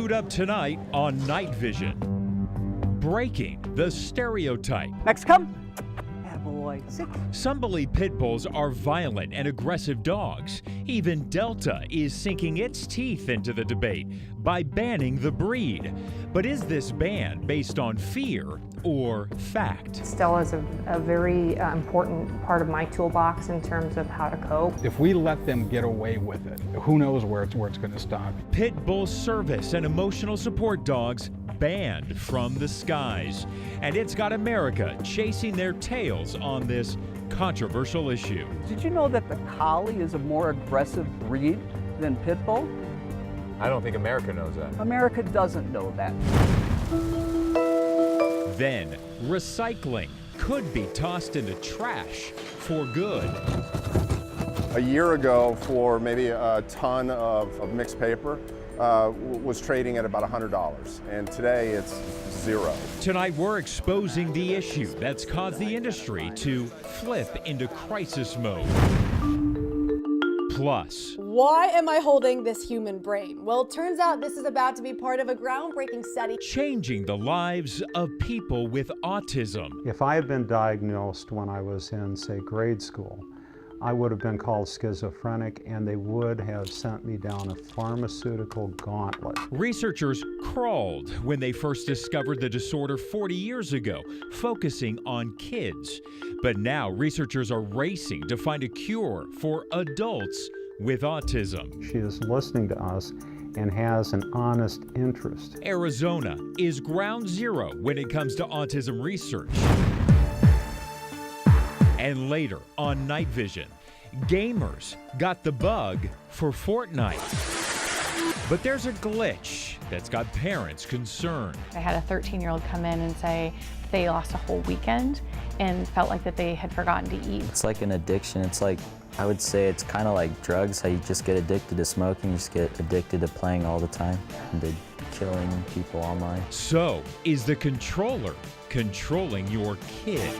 Suit Up tonight on Night Vision. Breaking the stereotype. Next, come. Attaboy. Sit. Some believe pit bulls are violent and aggressive dogs. Even Delta is sinking its teeth into the debate by banning the breed. But is this ban based on fear or fact? Stella is a very important part of my toolbox in terms of how to cope. If we let them get away with it, who knows where it's going to stop. Pit bull service and emotional support dogs banned from the skies. And it's got America chasing their tails on this controversial issue. Did you know that the collie is a more aggressive breed than pit bull? I don't think America knows that. America doesn't know that. Then, recycling could be tossed into trash for good. A year ago, for maybe a ton of mixed paper, was trading at about $100, and today it's $0. Tonight we're exposing the issue that's caused the industry to flip into crisis mode. Plus, why am I holding this human brain? Well, it turns out this is about to be part of a groundbreaking study changing the lives of people with autism. If I had been diagnosed when I was in, say, grade school, I would have been called schizophrenic, and they would have sent me down a pharmaceutical gauntlet. Researchers crawled when they first discovered the disorder 40 years ago, focusing on kids. But now researchers are racing to find a cure for adults with autism. She is listening to us and has an honest interest. Arizona is ground zero when it comes to autism research. And later on Night Vision, gamers got the bug for Fortnite. But there's a glitch that's got parents concerned. I had a 13-year-old come in and say they lost a whole weekend and felt like that they had forgotten to eat. It's like an addiction. It's like, I would say it's kind of like drugs, how you just get addicted to smoking, you just get addicted to playing all the time and to killing people online. So, is the controller controlling your kid?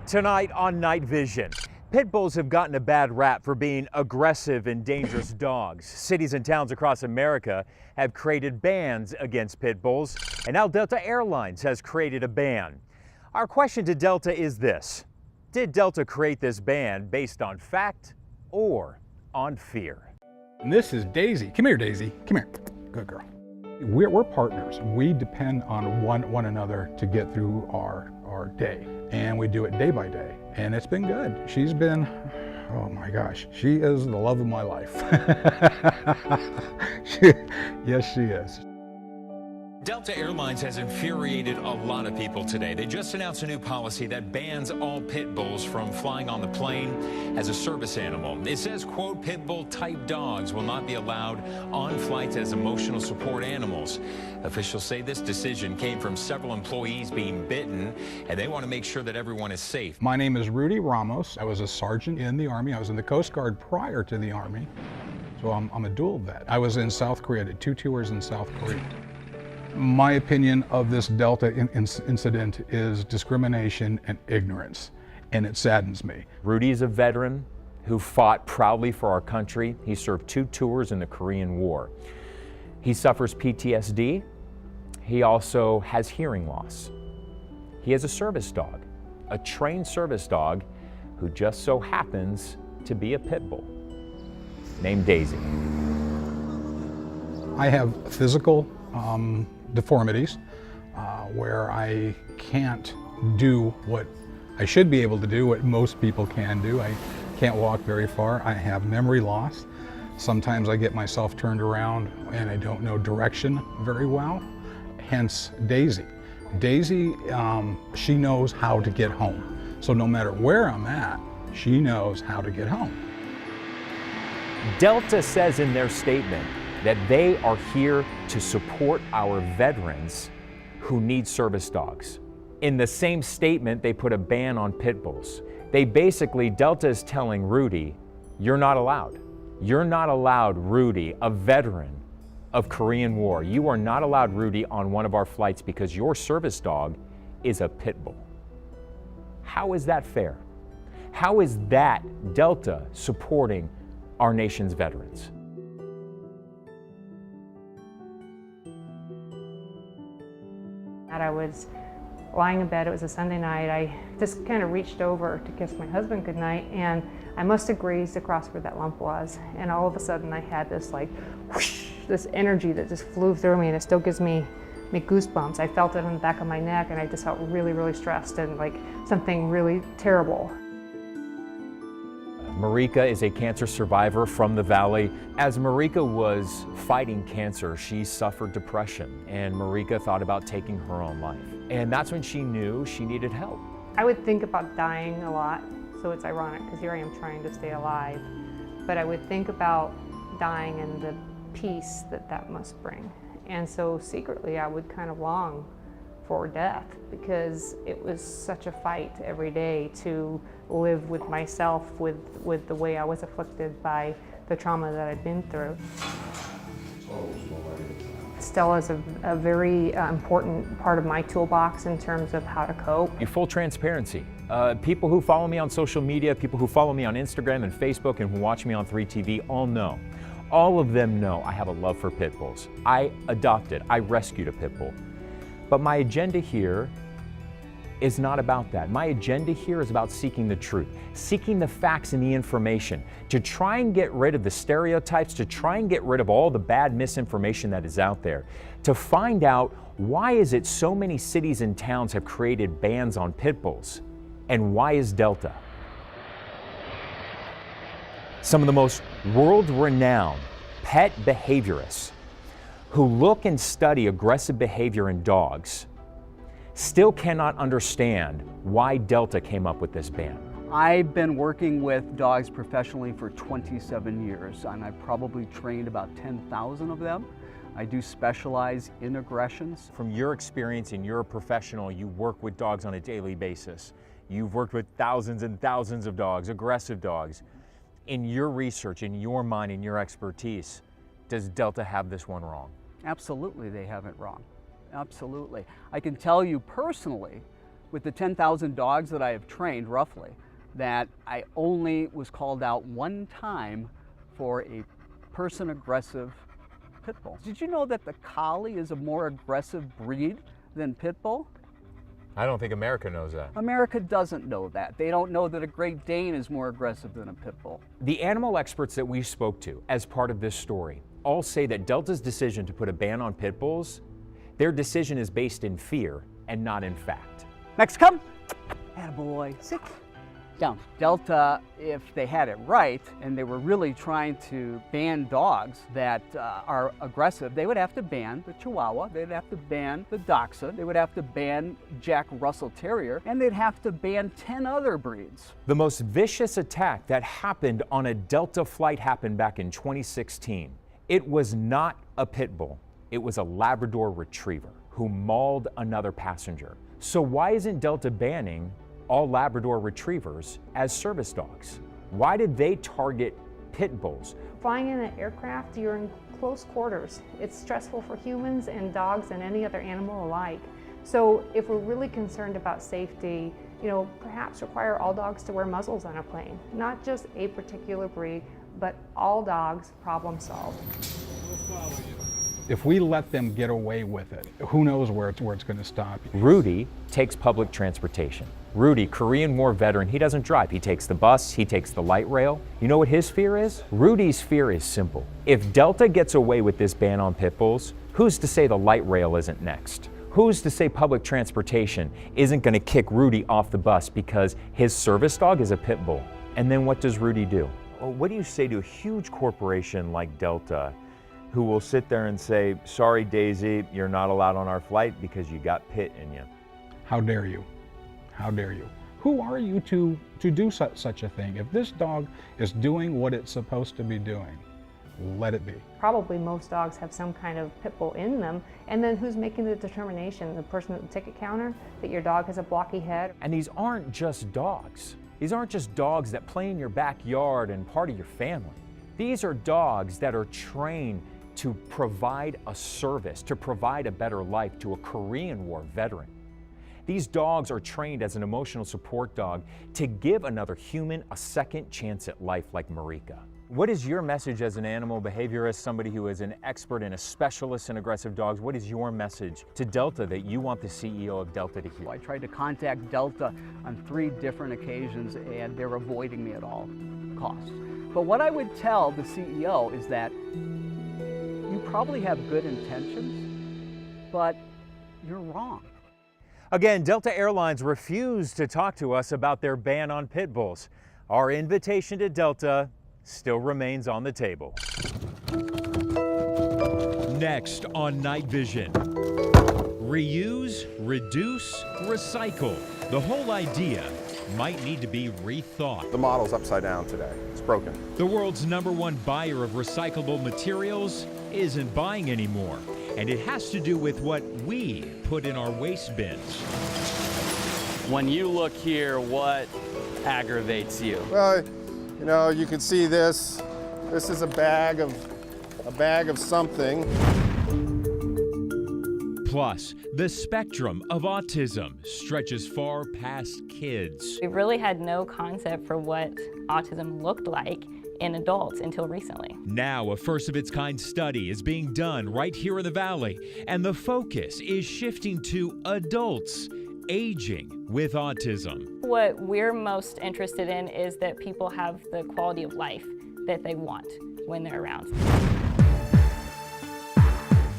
Tonight on Night Vision, pit bulls have gotten a bad rap for being aggressive and dangerous dogs. Cities and towns across America have created bans against pit bulls, and now Delta Airlines has created a ban. Our question to Delta is this: did Delta create this ban based on fact or on fear? And this is Daisy. Come here, Daisy. Come here. Good girl. We're partners. We depend on one another to get through our day, and we do it day by day, and it's been good. She's been, oh my gosh, she is the love of my life. Yes, she is. Delta Airlines has infuriated a lot of people today. They just announced a new policy that bans all pit bulls from flying on the plane as a service animal. It says, quote, pit bull type dogs will not be allowed on flights as emotional support animals. Officials say this decision came from several employees being bitten, and they want to make sure that everyone is safe. My name is Rudy Ramos. I was a sergeant in the Army. I was in the Coast Guard prior to the Army, so I'm a dual vet. I was in South Korea, did 2 tours in South Korea. My opinion of this Delta incident is discrimination and ignorance, and it saddens me. Rudy is a veteran who fought proudly for our country. He served 2 tours in the Korean War. He suffers PTSD. He also has hearing loss. He has a service dog, a trained service dog who just so happens to be a pit bull named Daisy. I have physical deformities where I can't do what I should be able to do, what most people can do. I can't walk very far. I have memory loss. Sometimes I get myself turned around and I don't know direction very well, hence Daisy. Daisy, she knows how to get home. So no matter where I'm at, she knows how to get home. Delta says in their statement that they are here to support our veterans who need service dogs. In the same statement, they put a ban on pit bulls. Delta is telling Rudy, you're not allowed. You're not allowed, Rudy, a veteran of Korean War. You are not allowed, Rudy, on one of our flights because your service dog is a pit bull. How is that fair? How is that Delta supporting our nation's veterans? I was lying in bed. It was a Sunday night. I just kind of reached over to kiss my husband goodnight, and I must have grazed across where that lump was. And all of a sudden I had this like whoosh, this energy that just flew through me, and it still gives me goosebumps. I felt it on the back of my neck, and I just felt really, really stressed and like something really terrible. Marika is a cancer survivor from the Valley. As Marika was fighting cancer, she suffered depression, and Marika thought about taking her own life. And that's when she knew she needed help. I would think about dying a lot, so it's ironic because here I am trying to stay alive. But I would think about dying and the peace that that must bring. And so secretly I would kind of long for death because it was such a fight every day to live with myself, with the way I was afflicted by the trauma that I'd been through. Stella's a very important part of my toolbox in terms of how to cope. Full transparency. People who follow me on social media, people who follow me on Instagram and Facebook and who watch me on 3TV all know. All of them know I have a love for pit bulls. I rescued a pit bull. But my agenda here is not about that. My agenda here is about seeking the truth, seeking the facts and the information, to try and get rid of the stereotypes, to try and get rid of all the bad misinformation that is out there, to find out why is it so many cities and towns have created bans on pit bulls, and why is Delta? Some of the most world-renowned pet behaviorists who look and study aggressive behavior in dogs still cannot understand why Delta came up with this ban. I've been working with dogs professionally for 27 years, and I've probably trained about 10,000 of them. I do specialize in aggressions. From your experience, and you're a professional, you work with dogs on a daily basis. You've worked with thousands and thousands of dogs, aggressive dogs. In your research, in your mind, in your expertise, does Delta have this one wrong? Absolutely, they have it wrong. Absolutely. I can tell you personally, with the 10,000 dogs that I have trained, roughly, that I only was called out one time for a person-aggressive pit bull. Did you know that the collie is a more aggressive breed than pit bull? I don't think America knows that. America doesn't know that. They don't know that a Great Dane is more aggressive than a pit bull. The animal experts that we spoke to as part of this story all say that Delta's decision to put a ban on pit bulls, their decision is based in fear and not in fact. Next, come. Attaboy. Sit down. Delta, if they had it right, and they were really trying to ban dogs that are aggressive, they would have to ban the Chihuahua, they'd have to ban the Dachshund, they would have to ban Jack Russell Terrier, and they'd have to ban 10 other breeds. The most vicious attack that happened on a Delta flight happened back in 2016. It was not a pit bull, it was a Labrador Retriever who mauled another passenger. So why isn't Delta banning all Labrador Retrievers as service dogs? Why did they target pit bulls? Flying in an aircraft, you're in close quarters. It's stressful for humans and dogs and any other animal alike. So if we're really concerned about safety, perhaps require all dogs to wear muzzles on a plane. Not just a particular breed, but all dogs, problem solved. If we let them get away with it, who knows where it's going to stop. Rudy takes public transportation. Rudy, Korean War veteran, he doesn't drive. He takes the bus, he takes the light rail. You know what his fear is? Rudy's fear is simple. If Delta gets away with this ban on pit bulls, who's to say the light rail isn't next? Who's to say public transportation isn't going to kick Rudy off the bus because his service dog is a pit bull? And then what does Rudy do? Well, what do you say to a huge corporation like Delta who will sit there and say, sorry, Daisy, you're not allowed on our flight because you got pit in you? How dare you? How dare you? Who are you to do such a thing? If this dog is doing what it's supposed to be doing, let it be. Probably most dogs have some kind of pit bull in them, and then who's making the determination? The person at the ticket counter that your dog has a blocky head? And these aren't just dogs. These aren't just dogs that play in your backyard and part of your family. These are dogs that are trained to provide a service, to provide a better life to a Korean War veteran. These dogs are trained as an emotional support dog to give another human a second chance at life like Marika. What is your message as an animal behaviorist, somebody who is an expert and a specialist in aggressive dogs? What is your message to Delta that you want the CEO of Delta to hear? I tried to contact Delta on 3 different occasions and they're avoiding me at all costs. But what I would tell the CEO is that you probably have good intentions, but you're wrong. Again, Delta Airlines refused to talk to us about their ban on pit bulls. Our invitation to Delta still remains on the table. Next on Night Vision. Reuse, reduce, recycle. The whole idea might need to be rethought. The model's upside down today. It's broken. The world's #1 buyer of recyclable materials isn't buying anymore, and it has to do with what we put in our waste bins. When you look here, what aggravates you? Well, you know, you can see this. This is a bag of something. Plus, the spectrum of autism stretches far past kids. We really had no concept for what autism looked like in adults until recently. Now, a first-of-its-kind study is being done right here in the Valley, and the focus is shifting to adults aging with autism. What we're most interested in is that people have the quality of life that they want when they're around.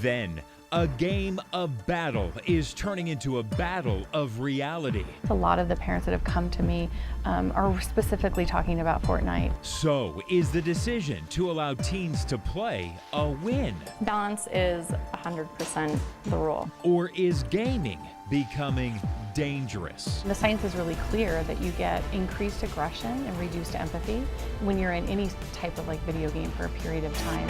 Then, a game of battle is turning into a battle of reality. A lot of the parents that have come to me are specifically talking about Fortnite. So, is the decision to allow teens to play a win? Balance is 100% the rule. Or is gaming becoming dangerous? The science is really clear that you get increased aggression and reduced empathy when you're in any type of video game for a period of time.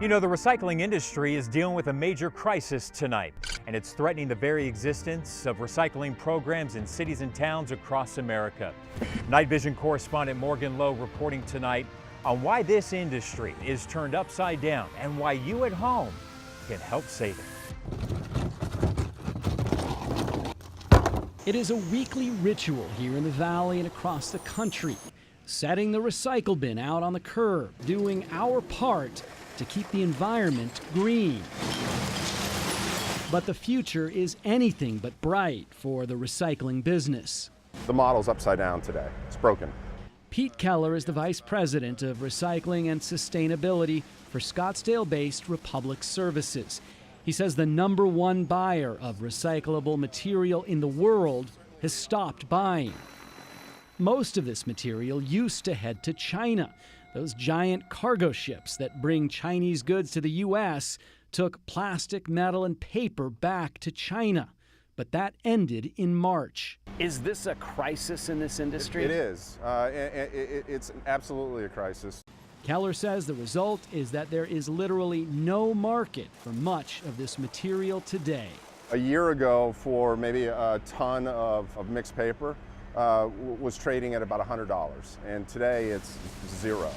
You know, the recycling industry is dealing with a major crisis tonight, and it's threatening the very existence of recycling programs in cities and towns across America. Night Vision correspondent Morgan Lowe reporting tonight on why this industry is turned upside down and why you at home can help save it. It is a weekly ritual here in the Valley and across the country, setting the recycle bin out on the curb, doing our part to keep the environment green. But the future is anything but bright for the recycling business. The model's upside down today. It's broken. Pete Keller is the Vice President of Recycling and Sustainability for Scottsdale-based Republic Services. He says the #1 buyer of recyclable material in the world has stopped buying. Most of this material used to head to China. Those giant cargo ships that bring Chinese goods to the U.S. took plastic, metal, and paper back to China. But that ended in March. Is this a crisis in this industry? It is. It's absolutely a crisis. Keller says the result is that there is literally no market for much of this material today. A year ago, for maybe a ton of mixed paper, was trading at about $100, and today it's zero.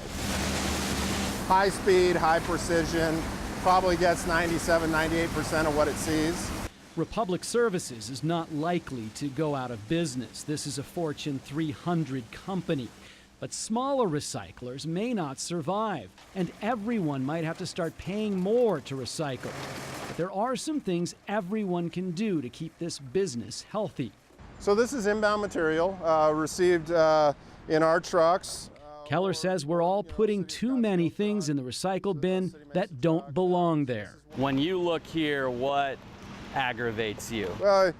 High speed, high precision, probably gets 97–98% of what it sees. Republic Services is not likely to go out of business. This is a Fortune 300 company. But smaller recyclers may not survive, and everyone might have to start paying more to recycle. But there are some things everyone can do to keep this business healthy. So this is inbound material received in our trucks. Keller says we're all putting too many things in the recycle bin that don't belong there. When you look here, what aggravates you? Well,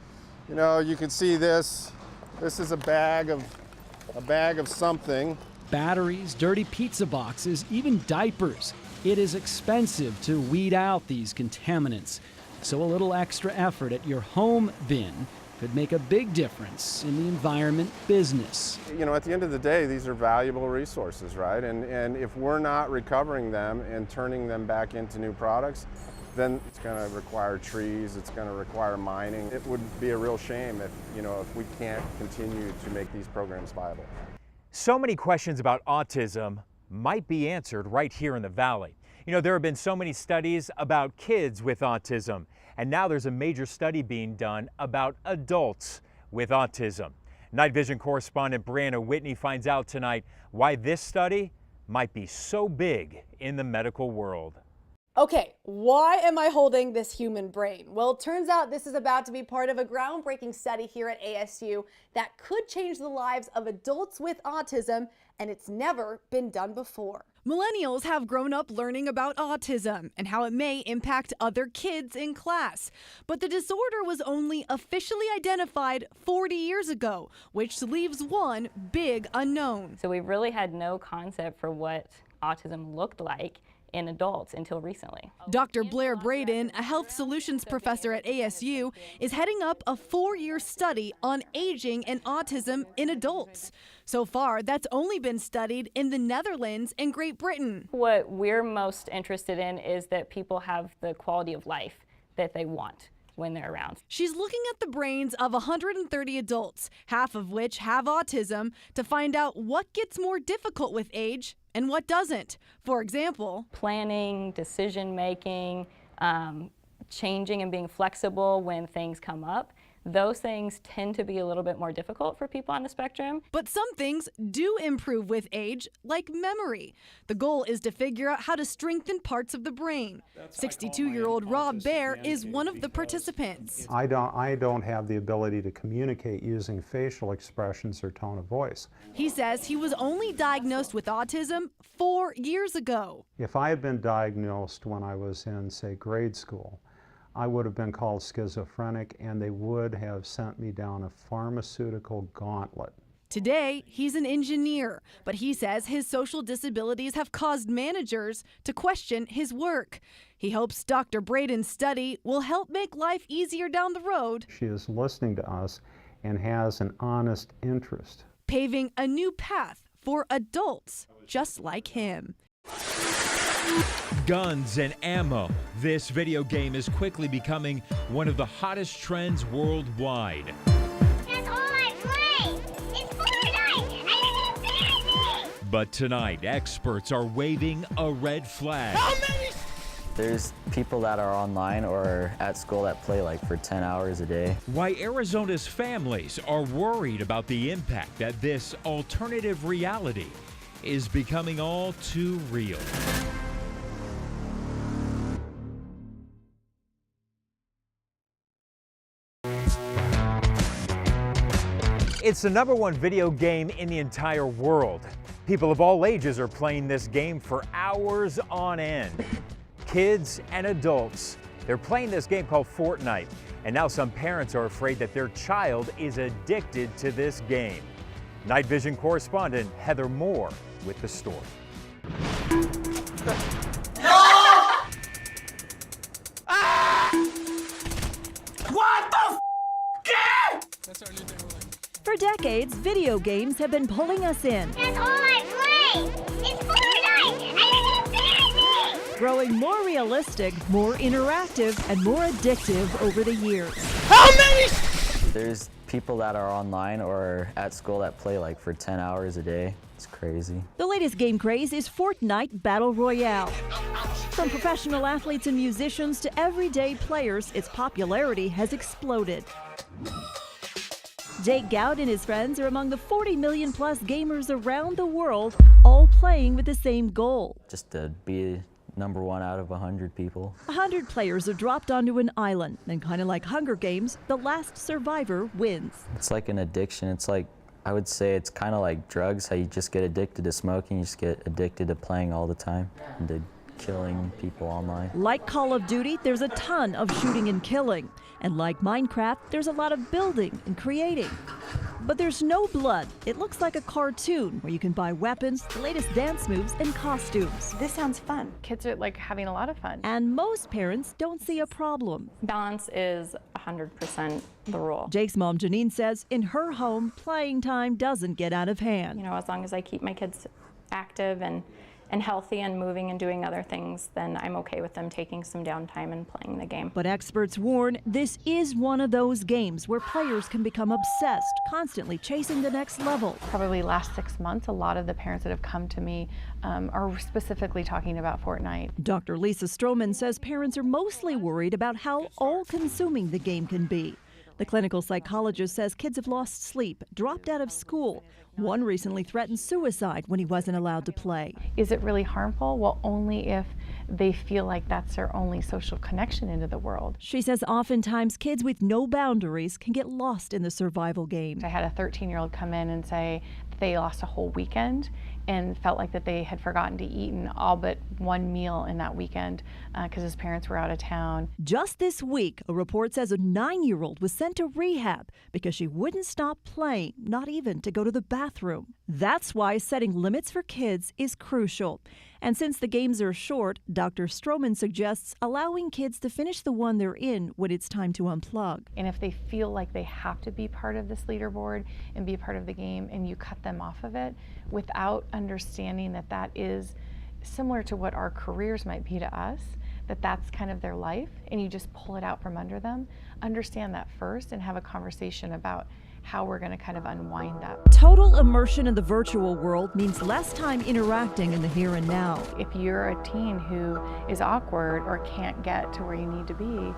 you know, you can see this. This is a bag of something. Batteries, dirty pizza boxes, even diapers. It is expensive to weed out these contaminants. So a little extra effort at your home bin could make a big difference in the environment business. You know, at the end of the day, these are valuable resources, right? And if we're not recovering them and turning them back into new products, then it's going to require trees, it's going to require mining. It would be a real shame if we can't continue to make these programs viable. So many questions about autism might be answered right here in the Valley. You know, there have been so many studies about kids with autism, and now there's a major study being done about adults with autism. Night Vision correspondent Brianna Whitney finds out tonight why this study might be so big in the medical world. Okay, why am I holding this human brain? Well, it turns out this is about to be part of a groundbreaking study here at ASU that could change the lives of adults with autism, and it's never been done before. Millennials have grown up learning about autism and how it may impact other kids in class. But the disorder was only officially identified 40 years ago, which leaves one big unknown. So we really had no concept for what autism looked like in adults until recently. Dr. Blair Braden, a health solutions professor at ASU, is heading up a 4-year study on aging and autism in adults. So far, that's only been studied in the Netherlands and Great Britain. What we're most interested in is that people have the quality of life that they want when they're around. She's looking at the brains of 130 adults, half of which have autism, to find out what gets more difficult with age and what doesn't. For example, planning, decision making, changing and being flexible when things come up. Those things tend to be a little bit more difficult for people on the spectrum. But some things do improve with age, like memory. The goal is to figure out how to strengthen parts of the brain. 62-year-old Rob Bear is one of the participants. I don't have the ability to communicate using facial expressions or tone of voice. He says he was only diagnosed with autism 4 years ago. If I had been diagnosed when I was in, say, grade school, I would have been called schizophrenic, and they would have sent me down a pharmaceutical gauntlet. Today, he's an engineer, but he says his social disabilities have caused managers to question his work. He hopes Dr. Braden's study will help make life easier down the road. She is listening to us and has an honest interest, paving a new path for adults just like him. Guns and ammo. This video game is quickly becoming one of the hottest trends worldwide. That's all I play! It's Fortnite! And it's embarrassing! But tonight, experts are waving a red flag. How many? There's people that are online or at school that play like for 10 hours a day. Why Arizona's families are worried about the impact that this alternative reality is becoming all too real. It's the #1 video game in the entire world. People of all ages are playing this game for hours on end. Kids and adults. They're playing this game called Fortnite, and now some parents are afraid that their child is addicted to this game. Night Vision correspondent Heather Moore with the story. What the f***? That's our new thing. For decades, video games have been pulling us in. That's all I play! It's Fortnite! And it's embarrassing! Growing more realistic, more interactive, and more addictive over the years. How many? There's people that are online or at school that play like for 10 hours a day. It's crazy. The latest game craze is Fortnite Battle Royale. From professional athletes and musicians to everyday players, its popularity has exploded. Jake Goud and his friends are among the 40 million plus gamers around the world, all playing with the same goal. Just to be #1 out of 100 people. 100 players are dropped onto an island, and kind of like Hunger Games, the last survivor wins. It's like an addiction. It's like, I would say it's kind of like drugs, how you just get addicted to smoking, you just get addicted to playing all the time and to killing people online. Like Call of Duty, there's a ton of shooting and killing. And like Minecraft, there's a lot of building and creating. But there's no blood. It looks like a cartoon where you can buy weapons, the latest dance moves, and costumes. This sounds fun. Kids are like having a lot of fun. And most parents don't see a problem. Balance is 100% the rule. Jake's mom, Janine, says in her home, playing time doesn't get out of hand. You know, as long as I keep my kids active and and healthy and moving and doing other things, then I'm okay with them taking some downtime and playing the game. But experts warn this is one of those games where players can become obsessed, constantly chasing the next level. Probably last 6 months, a lot of the parents that have come to me are specifically talking about Fortnite. Dr. Lisa Stroman says parents are mostly worried about how all-consuming the game can be. The clinical psychologist says kids have lost sleep, dropped out of school. One recently threatened suicide when he wasn't allowed to play. Is it really harmful? Well, only if they feel like that's their only social connection into the world. She says oftentimes kids with no boundaries can get lost in the survival game. I had a 13-year-old come in and say they lost a whole weekend and felt like that they had forgotten to eat all but one meal in that weekend because his parents were out of town. Just this week, a report says a 9-year-old was sent to rehab because she wouldn't stop playing, not even to go to the bathroom. That's why setting limits for kids is crucial. And since the games are short, Dr. Stroman suggests allowing kids to finish the one they're in when it's time to unplug. And if they feel like they have to be part of this leaderboard and be part of the game and you cut them off of it without understanding that that is similar to what our careers might be to us, that that's kind of their life, and you just pull it out from under them, understand that first and have a conversation about how we're going to kind of unwind that. Total immersion in the virtual world means less time interacting in the here and now. If you're a teen who is awkward or can't get to where you need to be,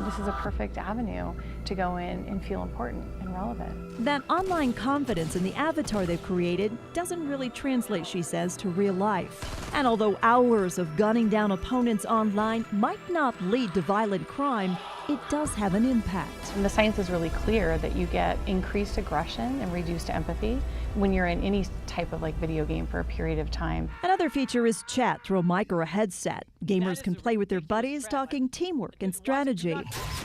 this is a perfect avenue to go in and feel important and relevant. That online confidence in the avatar they've created doesn't really translate, she says, to real life. And although hours of gunning down opponents online might not lead to violent crime, it does have an impact. And the science is really clear that you get increased aggression and reduced empathy when you're in any type of video game for a period of time. Another feature is chat through a mic or a headset. Gamers can play with their buddies, talking teamwork and strategy.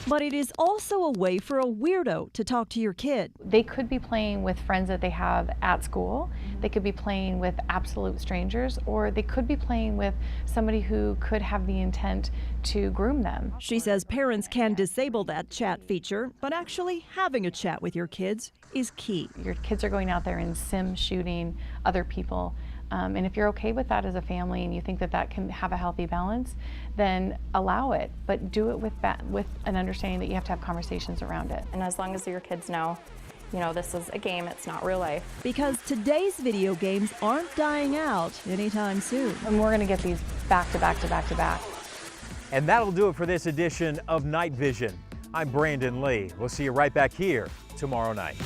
But it is also a way for a weirdo to talk to your kid. They could be playing with friends that they have at school. They could be playing with absolute strangers, or they could be playing with somebody who could have the intent to groom them. She says parents can disable that chat feature, but actually having a chat with your kids is key. Your kids are going out there and sim shooting other people. And if you're okay with that as a family and you think that that can have a healthy balance, then allow it, but do it with an understanding that you have to have conversations around it. And as long as your kids know, this is a game, it's not real life. Because today's video games aren't dying out anytime soon. And we're gonna get these back to back to back to back. And that'll do it for this edition of Night Vision. I'm Brandon Lee. We'll see you right back here tomorrow night.